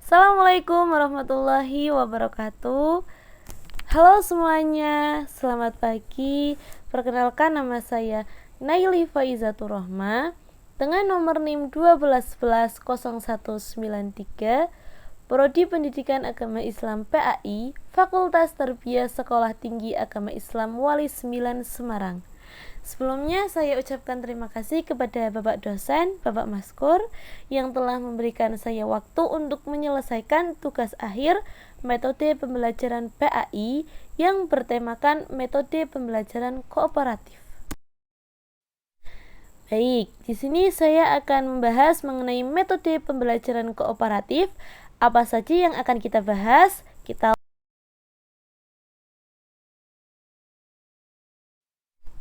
Assalamualaikum warahmatullahi wabarakatuh. Halo semuanya, selamat pagi. Perkenalkan, nama saya Naili Faizatur Rahma dengan nomor NIM 12110193, Prodi Pendidikan Agama Islam PAI, Fakultas Tarbiyah Sekolah Tinggi Agama Islam Wali 9 Semarang. Sebelumnya saya ucapkan terima kasih kepada Bapak dosen, Bapak Maskur, yang telah memberikan saya waktu untuk menyelesaikan tugas akhir metode pembelajaran PAI yang bertemakan metode pembelajaran kooperatif. Baik, di sini saya akan membahas mengenai metode pembelajaran kooperatif. Apa saja yang akan kita bahas?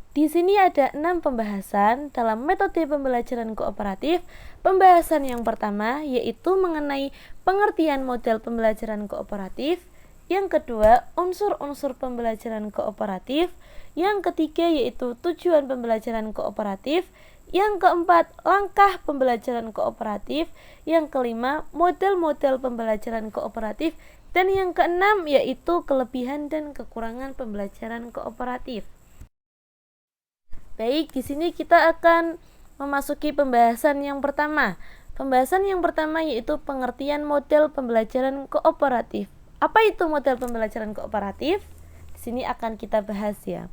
Di sini ada 6 pembahasan dalam metode pembelajaran kooperatif. Pembahasan yang pertama yaitu mengenai pengertian model pembelajaran kooperatif. Yang kedua, unsur-unsur pembelajaran kooperatif. Yang ketiga yaitu tujuan pembelajaran kooperatif. Yang keempat, langkah pembelajaran kooperatif. Yang kelima, model-model pembelajaran kooperatif. Dan yang keenam yaitu kelebihan dan kekurangan pembelajaran kooperatif. Baik, di sini kita akan memasuki pembahasan yang pertama. Pembahasan yang pertama yaitu pengertian model pembelajaran kooperatif. Apa itu model pembelajaran kooperatif? Di sini akan kita bahas ya.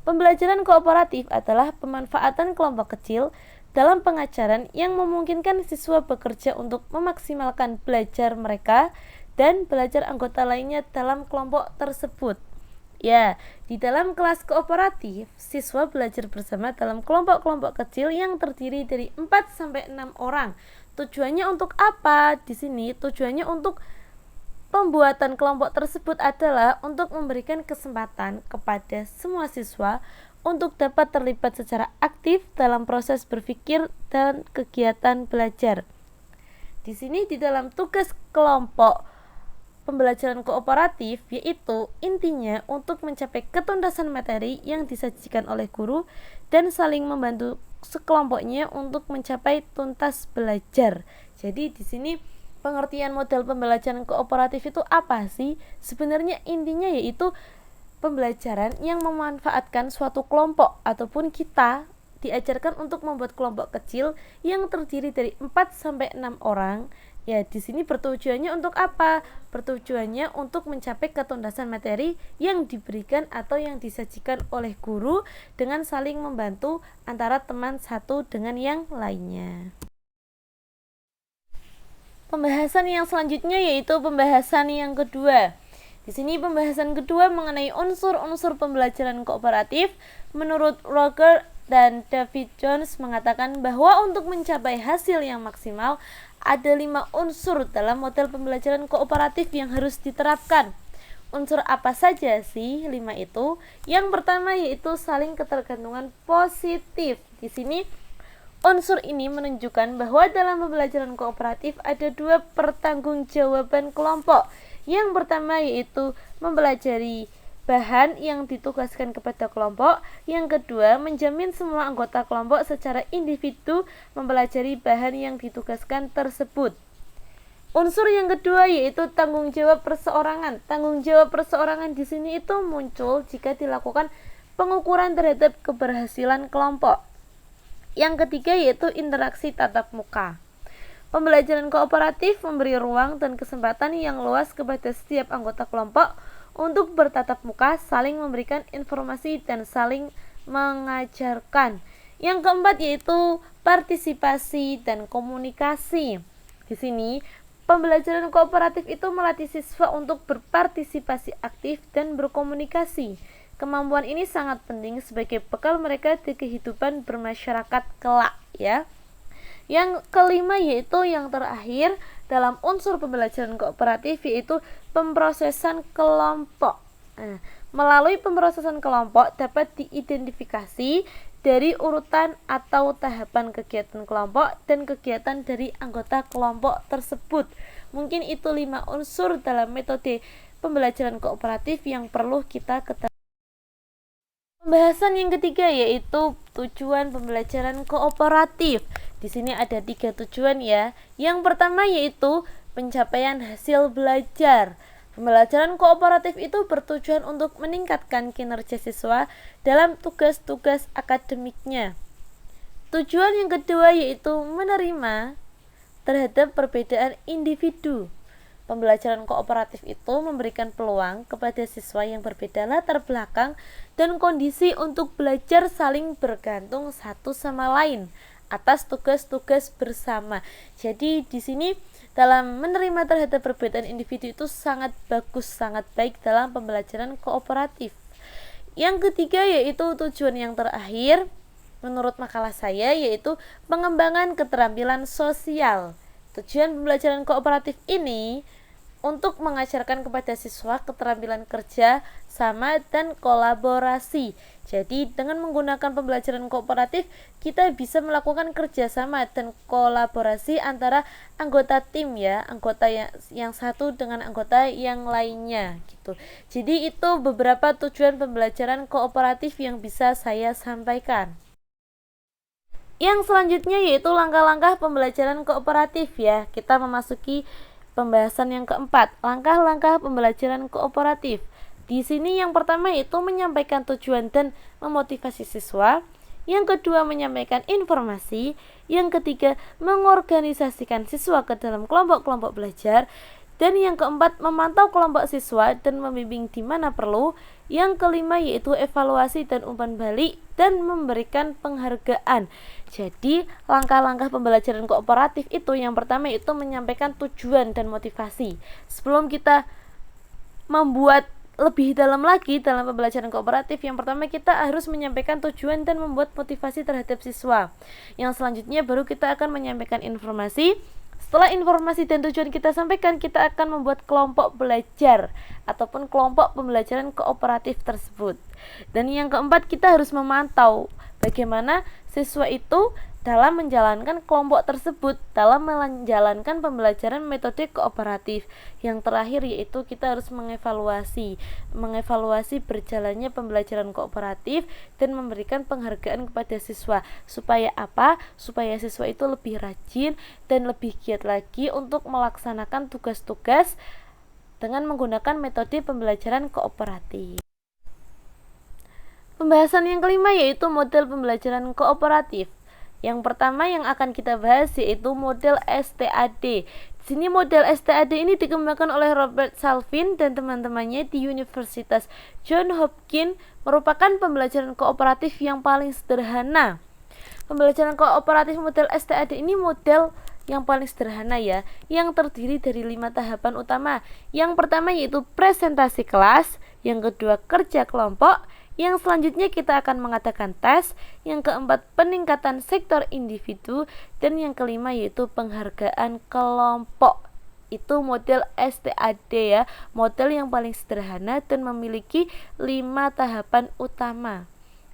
Pembelajaran kooperatif adalah pemanfaatan kelompok kecil dalam pengajaran yang memungkinkan siswa bekerja untuk memaksimalkan belajar mereka dan belajar anggota lainnya dalam kelompok tersebut. Ya, di dalam kelas kooperatif, siswa belajar bersama dalam kelompok-kelompok kecil yang terdiri dari 4-6 orang. Tujuannya untuk apa? Di sini tujuannya untuk pembuatan kelompok tersebut adalah untuk memberikan kesempatan kepada semua siswa untuk dapat terlibat secara aktif dalam proses berpikir dan kegiatan belajar. Di sini di dalam tugas kelompok pembelajaran kooperatif yaitu intinya untuk mencapai ketuntasan materi yang disajikan oleh guru dan saling membantu sekelompoknya untuk mencapai tuntas belajar. Jadi di sini pengertian model pembelajaran kooperatif itu apa sih? Sebenarnya intinya yaitu pembelajaran yang memanfaatkan suatu kelompok ataupun kita diajarkan untuk membuat kelompok kecil yang terdiri dari 4-6 orang. Ya, di sini bertujuannya untuk apa? Bertujuannya untuk mencapai ketuntasan materi yang diberikan atau yang disajikan oleh guru dengan saling membantu antara teman satu dengan yang lainnya. Pembahasan yang selanjutnya yaitu pembahasan yang kedua. Di sini pembahasan kedua mengenai unsur-unsur pembelajaran kooperatif. Menurut Roger dan David Jones mengatakan bahwa untuk mencapai hasil yang maksimal ada 5 unsur dalam model pembelajaran kooperatif yang harus diterapkan. Unsur apa saja sih 5 itu? Yang pertama yaitu saling ketergantungan positif. Di sini unsur ini menunjukkan bahwa dalam pembelajaran kooperatif ada 2 pertanggungjawaban kelompok. Yang pertama yaitu mempelajari bahan yang ditugaskan kepada kelompok. Yang kedua, menjamin semua anggota kelompok secara individu mempelajari bahan yang ditugaskan tersebut. Unsur yang kedua yaitu tanggung jawab perseorangan. Tanggung jawab perseorangan di sini itu muncul jika dilakukan pengukuran terhadap keberhasilan kelompok. Yang ketiga yaitu interaksi tatap muka. Pembelajaran kooperatif memberi ruang dan kesempatan yang luas kepada setiap anggota kelompok untuk bertatap muka, saling memberikan informasi dan saling mengajarkan. Yang keempat yaitu partisipasi dan komunikasi. Di sini, pembelajaran kooperatif itu melatih siswa untuk berpartisipasi aktif dan berkomunikasi. Kemampuan ini sangat penting sebagai bekal mereka di kehidupan bermasyarakat kelak, ya. Yang kelima yaitu yang terakhir dalam unsur pembelajaran kooperatif yaitu pemrosesan kelompok. Melalui pemrosesan kelompok dapat diidentifikasi dari urutan atau tahapan kegiatan kelompok dan kegiatan dari anggota kelompok tersebut. Mungkin itu 5 unsur dalam metode pembelajaran kooperatif yang perlu kita ketahui. Pembahasan yang ketiga yaitu tujuan pembelajaran kooperatif. Di sini ada 3 tujuan ya. Yang pertama yaitu pencapaian hasil belajar. Pembelajaran kooperatif itu bertujuan untuk meningkatkan kinerja siswa dalam tugas-tugas akademiknya. Tujuan yang kedua yaitu menerima terhadap perbedaan individu. Pembelajaran kooperatif itu memberikan peluang kepada siswa yang berbeda latar belakang dan kondisi untuk belajar saling bergantung satu sama lain atas tugas-tugas bersama. Jadi di sini dalam menerima terhadap perbedaan individu itu sangat bagus, sangat baik dalam pembelajaran kooperatif. Yang ketiga yaitu tujuan yang terakhir menurut makalah saya yaitu pengembangan keterampilan sosial. Tujuan pembelajaran kooperatif ini untuk mengajarkan kepada siswa keterampilan kerja sama dan kolaborasi. Jadi dengan menggunakan pembelajaran kooperatif kita bisa melakukan kerjasama dan kolaborasi antara anggota tim ya, anggota yang satu dengan anggota yang lainnya gitu. Jadi itu beberapa tujuan pembelajaran kooperatif yang bisa saya sampaikan. Yang selanjutnya yaitu langkah-langkah pembelajaran kooperatif ya. Kita memasuki pembahasan yang keempat, langkah-langkah pembelajaran kooperatif. Di sini yang pertama itu menyampaikan tujuan dan memotivasi siswa. Yang kedua menyampaikan informasi. Yang ketiga mengorganisasikan siswa ke dalam kelompok-kelompok belajar. Dan yang keempat memantau kelompok siswa dan membimbing di mana perlu. Yang kelima yaitu evaluasi dan umpan balik dan memberikan penghargaan. Jadi langkah-langkah pembelajaran kooperatif itu yang pertama itu menyampaikan tujuan dan motivasi. Sebelum kita membuat lebih dalam lagi dalam pembelajaran kooperatif, yang pertama kita harus menyampaikan tujuan dan membuat motivasi terhadap siswa. Yang selanjutnya baru kita akan menyampaikan informasi. Setelah informasi dan tujuan kita sampaikan, kita akan membuat kelompok belajar ataupun kelompok pembelajaran kooperatif tersebut. Dan yang keempat, kita harus memantau bagaimana siswa itu dalam menjalankan kelompok tersebut, dalam menjalankan pembelajaran metode kooperatif. Yang terakhir yaitu kita harus mengevaluasi berjalannya pembelajaran kooperatif dan memberikan penghargaan kepada siswa. Supaya apa? Supaya siswa itu lebih rajin dan lebih giat lagi untuk melaksanakan tugas-tugas dengan menggunakan metode pembelajaran kooperatif. Pembahasan yang kelima yaitu model pembelajaran kooperatif. Yang pertama yang akan kita bahas yaitu model STAD. Di sini model STAD ini dikembangkan oleh Robert Salvin dan teman-temannya di Universitas Johns Hopkins, merupakan pembelajaran kooperatif yang paling sederhana. Pembelajaran kooperatif model STAD ini model yang paling sederhana ya, yang terdiri dari 5 tahapan utama. Yang pertama yaitu presentasi kelas, yang kedua kerja kelompok, yang selanjutnya kita akan mengadakan tes, yang keempat peningkatan sektor individu, dan yang kelima yaitu penghargaan kelompok. Itu model STAD ya, model yang paling sederhana dan memiliki 5 tahapan utama.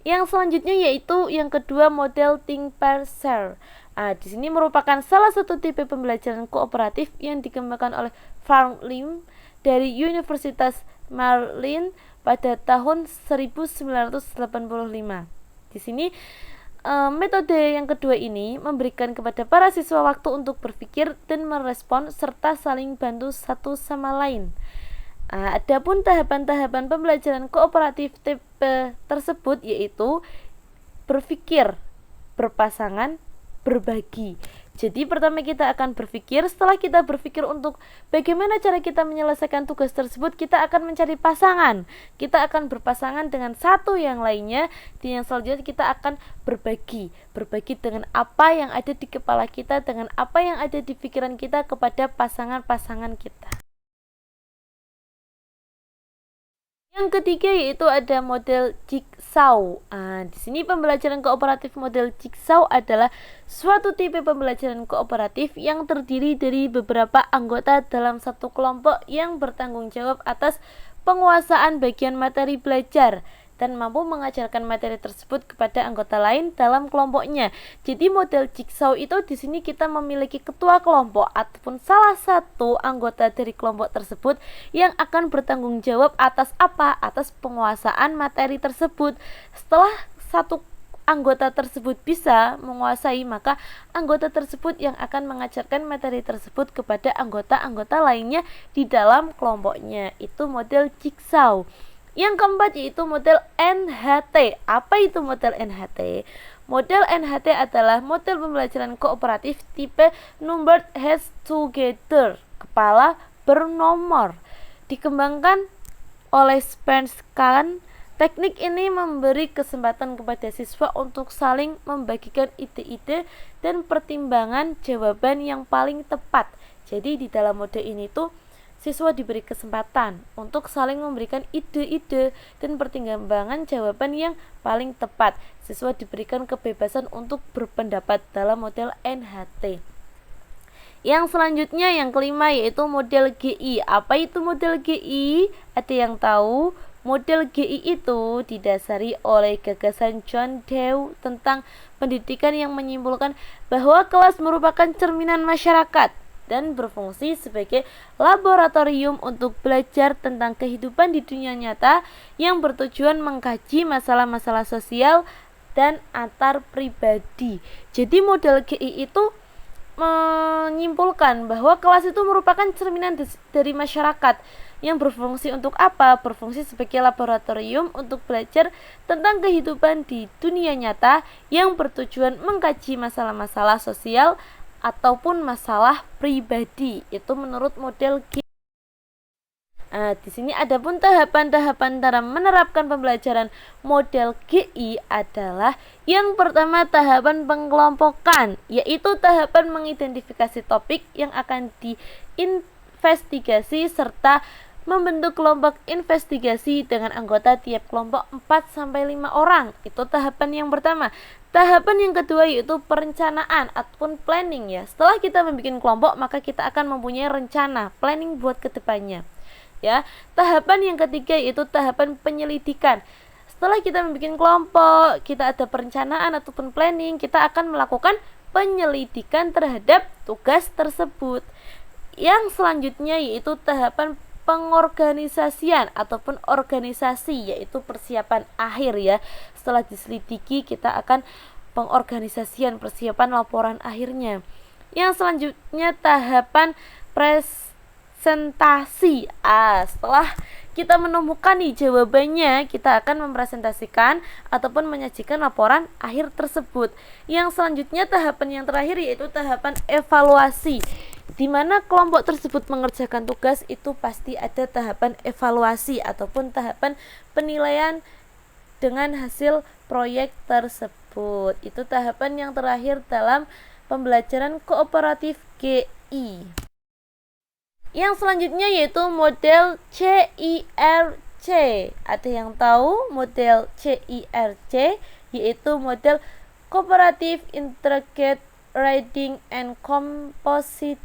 Yang selanjutnya yaitu yang kedua model Think Pair Share. Di sini merupakan salah satu tipe pembelajaran kooperatif yang dikembangkan oleh Frank Lim dari Universitas Maryland pada tahun 1985. Di sini metode yang kedua ini memberikan kepada para siswa waktu untuk berpikir dan merespon serta saling bantu satu sama lain. Adapun tahapan-tahapan pembelajaran kooperatif tipe tersebut yaitu berpikir, berpasangan, berbagi. Jadi pertama kita akan berpikir, setelah kita berpikir untuk bagaimana cara kita menyelesaikan tugas tersebut, kita akan mencari pasangan. Kita akan berpasangan dengan satu yang lainnya. Di yang selanjutnya kita akan berbagi dengan apa yang ada di kepala kita, dengan apa yang ada di pikiran kita kepada pasangan-pasangan kita. Yang ketiga yaitu ada model Jigsaw. Di sini pembelajaran kooperatif model Jigsaw adalah suatu tipe pembelajaran kooperatif yang terdiri dari beberapa anggota dalam satu kelompok yang bertanggung jawab atas penguasaan bagian materi belajar dan mampu mengajarkan materi tersebut kepada anggota lain dalam kelompoknya. Jadi model Jigsaw itu di sini kita memiliki ketua kelompok ataupun salah satu anggota dari kelompok tersebut yang akan bertanggung jawab atas apa? Atas penguasaan materi tersebut. Setelah satu anggota tersebut bisa menguasai, maka anggota tersebut yang akan mengajarkan materi tersebut kepada anggota-anggota lainnya di dalam kelompoknya. Itu model jigsaw. Yang keempat yaitu model NHT. Apa itu model NHT? Model NHT adalah model pembelajaran kooperatif tipe Numbered Heads Together, kepala bernomor. Dikembangkan oleh Spence Kahn. Teknik ini memberi kesempatan kepada siswa untuk saling membagikan ide-ide dan pertimbangan jawaban yang paling tepat. Jadi di dalam mode ini tuh siswa diberi kesempatan untuk saling memberikan ide-ide dan pertimbangan jawaban yang paling tepat. Siswa diberikan kebebasan untuk berpendapat dalam model NHT. Yang selanjutnya yang kelima yaitu model GI. Apa itu model GI? Ada yang tahu? Model GI itu didasari oleh gagasan John Dewey tentang pendidikan yang menyimpulkan bahwa kelas merupakan cerminan masyarakat dan berfungsi sebagai laboratorium untuk belajar tentang kehidupan di dunia nyata yang bertujuan mengkaji masalah-masalah sosial dan antar pribadi. Jadi model GI itu menyimpulkan bahwa kelas itu merupakan cerminan dari masyarakat yang berfungsi untuk apa? Berfungsi sebagai laboratorium untuk belajar tentang kehidupan di dunia nyata yang bertujuan mengkaji masalah-masalah sosial ataupun masalah pribadi. Itu menurut model G. Di sini ada pun tahapan-tahapan dalam menerapkan pembelajaran model GI adalah yang pertama tahapan pengelompokan, yaitu tahapan mengidentifikasi topik yang akan diinvestigasi serta membentuk kelompok investigasi dengan anggota tiap kelompok 4-5 orang. Itu tahapan yang pertama. Tahapan yang kedua yaitu perencanaan ataupun planning ya. Setelah kita membuat kelompok, maka kita akan mempunyai rencana, planning buat kedepannya. Ya, tahapan yang ketiga yaitu tahapan penyelidikan. Setelah kita membuat kelompok, kita ada perencanaan ataupun planning, kita akan melakukan penyelidikan terhadap tugas tersebut. Yang selanjutnya yaitu tahapan pengorganisasian ataupun organisasi, yaitu persiapan akhir ya. Setelah diselidiki kita akan pengorganisasian, persiapan laporan akhirnya. Yang selanjutnya tahapan presentasi. Setelah kita menemukan nih jawabannya, kita akan mempresentasikan ataupun menyajikan laporan akhir tersebut. Yang selanjutnya tahapan yang terakhir yaitu tahapan evaluasi. Di mana kelompok tersebut mengerjakan tugas, itu pasti ada tahapan evaluasi ataupun tahapan penilaian dengan hasil proyek tersebut. Itu tahapan yang terakhir dalam pembelajaran kooperatif GI. Yang selanjutnya yaitu model CIRC. Ada yang tahu model CIRC? Yaitu model Cooperative Integrated Reading and Composition.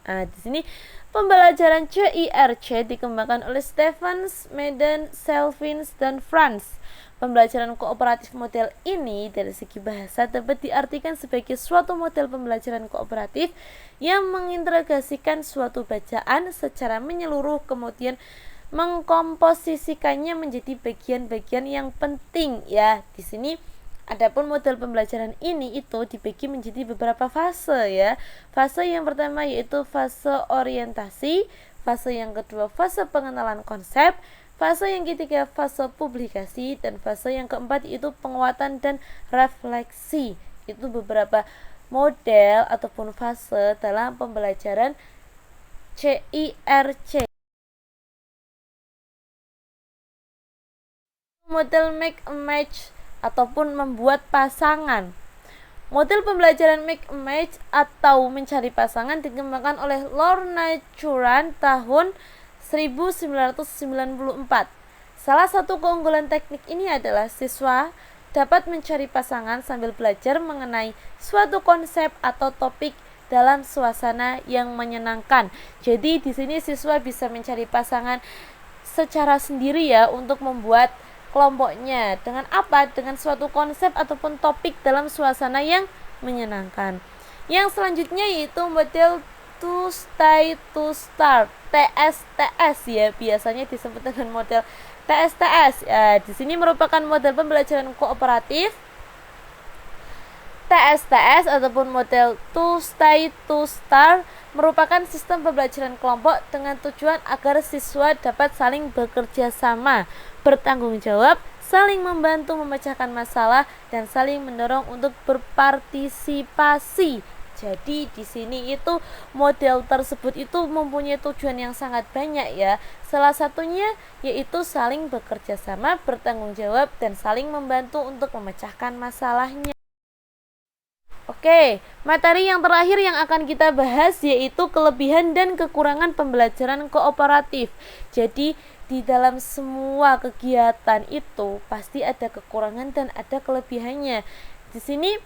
Di sini pembelajaran CIRC dikembangkan oleh Stephens, Madden, Selvins, dan Franz. Pembelajaran kooperatif model ini dari segi bahasa dapat diartikan sebagai suatu model pembelajaran kooperatif yang mengintegrasikan suatu bacaan secara menyeluruh, kemudian mengkomposisikannya menjadi bagian-bagian yang penting ya. Di sini adapun model pembelajaran ini itu dibagi menjadi beberapa fase ya. Fase yang pertama yaitu fase orientasi, fase yang kedua fase pengenalan konsep, fase yang ketiga fase publikasi, dan fase yang keempat yaitu penguatan dan refleksi. Itu beberapa model ataupun fase dalam pembelajaran CIRC. Model make a match ataupun membuat pasangan. Model pembelajaran make a match atau mencari pasangan dikembangkan oleh Lorna Curran tahun 1994. Salah satu keunggulan teknik ini adalah siswa dapat mencari pasangan sambil belajar mengenai suatu konsep atau topik dalam suasana yang menyenangkan. Jadi di sini siswa bisa mencari pasangan secara sendiri ya untuk membuat kelompoknya. Dengan apa? Dengan suatu konsep ataupun topik dalam suasana yang menyenangkan. Yang selanjutnya yaitu model to stay to start, TSTS ya, biasanya disebut dengan model TSTS. Ya, di sini merupakan model pembelajaran kooperatif. TSTS ataupun model to stay to start merupakan sistem pembelajaran kelompok dengan tujuan agar siswa dapat saling bekerja sama, bertanggung jawab, saling membantu memecahkan masalah, dan saling mendorong untuk berpartisipasi. Jadi di sini itu model tersebut itu mempunyai tujuan yang sangat banyak ya. Salah satunya yaitu saling bekerja sama, bertanggung jawab, dan saling membantu untuk memecahkan masalahnya. Oke, materi yang terakhir yang akan kita bahas yaitu kelebihan dan kekurangan pembelajaran kooperatif. Jadi, di dalam semua kegiatan itu pasti ada kekurangan dan ada kelebihannya. Di sini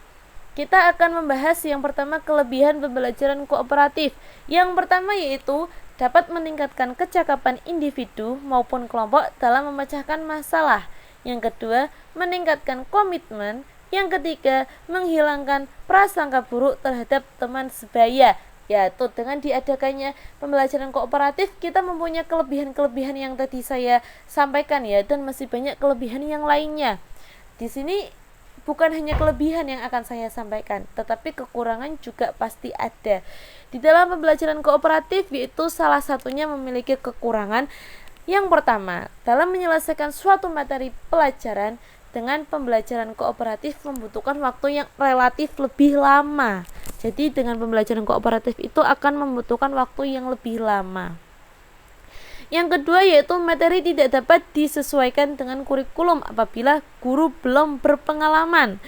kita akan membahas yang pertama kelebihan pembelajaran kooperatif. Yang pertama yaitu dapat meningkatkan kecakapan individu maupun kelompok dalam memecahkan masalah. Yang kedua, meningkatkan komitmen. Yang ketiga, menghilangkan prasangka buruk terhadap teman sebaya. Yaitu dengan diadakannya pembelajaran kooperatif, kita mempunyai kelebihan-kelebihan yang tadi saya sampaikan ya, dan masih banyak kelebihan yang lainnya. Di sini bukan hanya kelebihan yang akan saya sampaikan, tetapi kekurangan juga pasti ada. Di dalam pembelajaran kooperatif yaitu salah satunya memiliki kekurangan. Yang pertama, dalam menyelesaikan suatu materi pelajaran dengan pembelajaran kooperatif membutuhkan waktu yang relatif lebih lama. Jadi dengan pembelajaran kooperatif itu akan membutuhkan waktu yang lebih lama. Yang kedua yaitu materi tidak dapat disesuaikan dengan kurikulum apabila guru belum berpengalaman.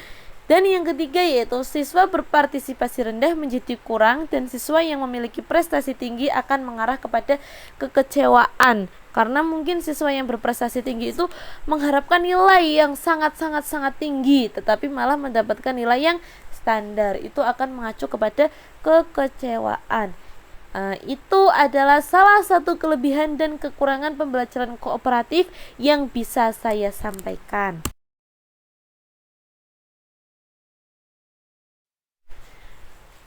Dan yang ketiga yaitu siswa berpartisipasi rendah menjadi kurang dan siswa yang memiliki prestasi tinggi akan mengarah kepada kekecewaan. Karena mungkin siswa yang berprestasi tinggi itu mengharapkan nilai yang sangat tinggi, tetapi malah mendapatkan nilai yang standar. Itu akan mengacu kepada kekecewaan. Itu adalah salah satu kelebihan dan kekurangan pembelajaran kooperatif yang bisa saya sampaikan.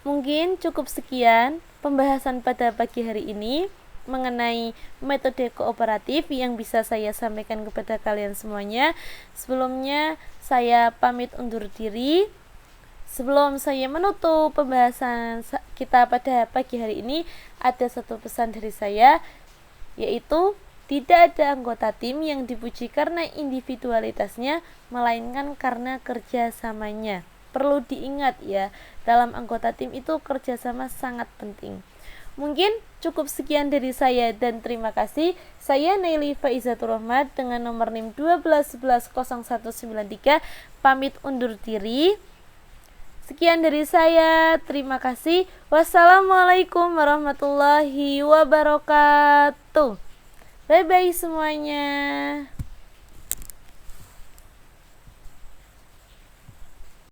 Mungkin cukup sekian pembahasan pada pagi hari ini mengenai metode kooperatif yang bisa saya sampaikan kepada kalian semuanya. Sebelumnya saya pamit undur diri. Sebelum saya menutup pembahasan kita pada pagi hari ini, ada satu pesan dari saya, yaitu tidak ada anggota tim yang dipuji karena individualitasnya, melainkan karena kerjasamanya. Perlu diingat ya, dalam anggota tim itu kerjasama sangat penting. Mungkin cukup sekian dari saya dan terima kasih. Saya Naili Faizatur Rahmat dengan nomor NIM 12110193 pamit undur diri. Sekian dari saya, terima kasih. Wassalamualaikum warahmatullahi wabarakatuh. Bye bye semuanya.